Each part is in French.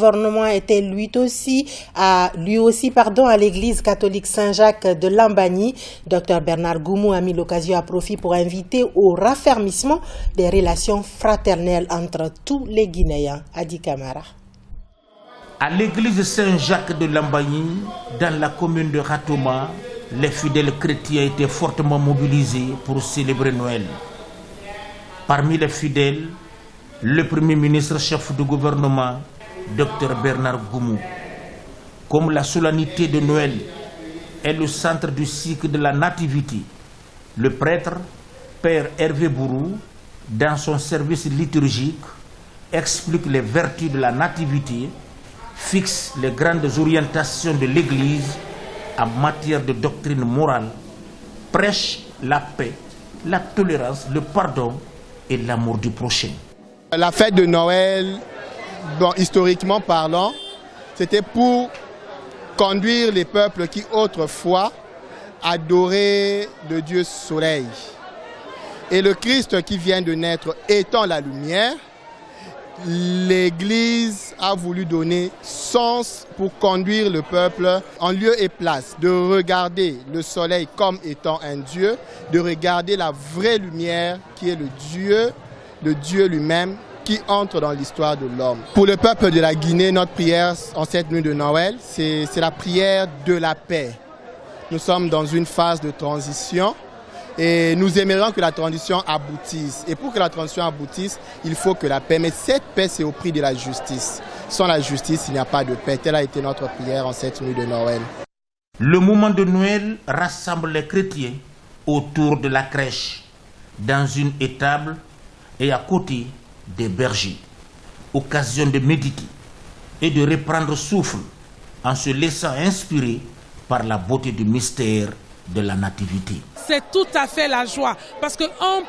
gouvernement était lui aussi à l'église catholique Saint-Jacques de Lambagny. Dr Bernard Goumou a mis l'occasion à profit pour inviter au raffermissement des relations fraternelles entre tous les Guinéens. Adi Camara. À l'église Saint-Jacques de Lambagny, dans la commune de Ratoma, les fidèles chrétiens étaient fortement mobilisés pour célébrer Noël. Parmi les fidèles, le Premier ministre chef du gouvernement, Dr Bernard Goumou. Comme la solennité de Noël est le centre du cycle de la nativité, le prêtre, Père Hervé Bourou, dans son service liturgique, explique les vertus de la nativité, fixe les grandes orientations de l'Église en matière de doctrine morale, prêche la paix, la tolérance, le pardon et l'amour du prochain. La fête de Noël, historiquement parlant, c'était pour conduire les peuples qui autrefois adoraient le Dieu Soleil. Et le Christ qui vient de naître étant la lumière, l'Église a voulu donner sens pour conduire le peuple en lieu et place de regarder le soleil comme étant un Dieu, de regarder la vraie lumière qui est le Dieu lui-même qui entre dans l'histoire de l'homme. Pour le peuple de la Guinée, notre prière en cette nuit de Noël, c'est la prière de la paix. Nous sommes dans une phase de transition. Et nous aimerions que la transition aboutisse. Et pour que la transition aboutisse, il faut que la paix. Mais cette paix, c'est au prix de la justice. Sans la justice, il n'y a pas de paix. Telle a été notre prière en cette nuit de Noël. Le moment de Noël rassemble les chrétiens autour de la crèche, dans une étable et à côté des bergers. Occasion de méditer et de reprendre souffle en se laissant inspirer par la beauté du mystère de la nativité. C'est tout à fait la joie, parce qu'un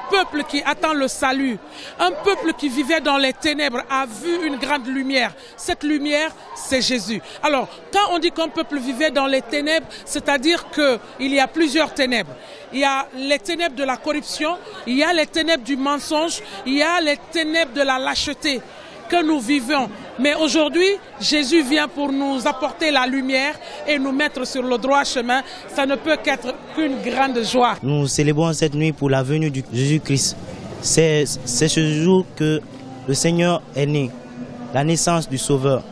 peuple qui attend le salut, un peuple qui vivait dans les ténèbres a vu une grande lumière. Cette lumière, c'est Jésus. Alors, quand on dit qu'un peuple vivait dans les ténèbres, c'est-à-dire qu'il y a plusieurs ténèbres. Il y a les ténèbres de la corruption, il y a les ténèbres du mensonge, il y a les ténèbres de la lâcheté que nous vivons. Mais aujourd'hui, Jésus vient pour nous apporter la lumière et nous mettre sur le droit chemin. Ça ne peut qu'être qu'une grande joie. Nous célébrons cette nuit pour la venue de Jésus-Christ. C'est ce jour que le Seigneur est né, la naissance du Sauveur,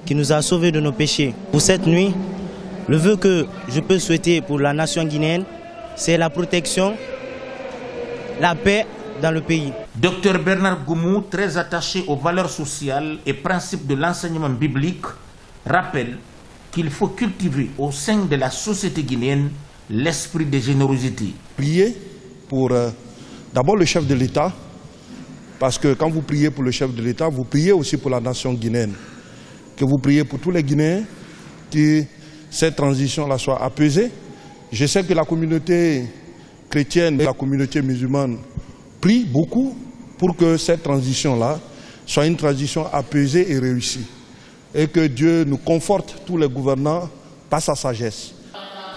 qui nous a sauvés de nos péchés. Pour cette nuit, le vœu que je peux souhaiter pour la nation guinéenne, c'est la protection, la paix dans le pays. Dr Bernard Goumou, très attaché aux valeurs sociales et principes de l'enseignement biblique, rappelle qu'il faut cultiver au sein de la société guinéenne l'esprit de générosité. Priez pour d'abord le chef de l'État, parce que quand vous priez pour le chef de l'État, vous priez aussi pour la nation guinéenne. Que vous priez pour tous les Guinéens, que cette transition-là soit apaisée. Je sais que la communauté chrétienne et la communauté musulmane prient beaucoup pour que cette transition-là soit une transition apaisée et réussie. Et que Dieu nous conforte, tous les gouvernants, par sa sagesse.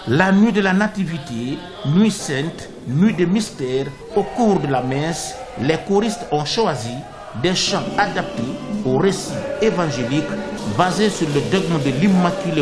La nuit de la nativité, nuit sainte, nuit de mystère, au cours de la messe, les choristes ont choisi des chants adaptés au récit évangélique basés sur le dogme de l'Immaculée.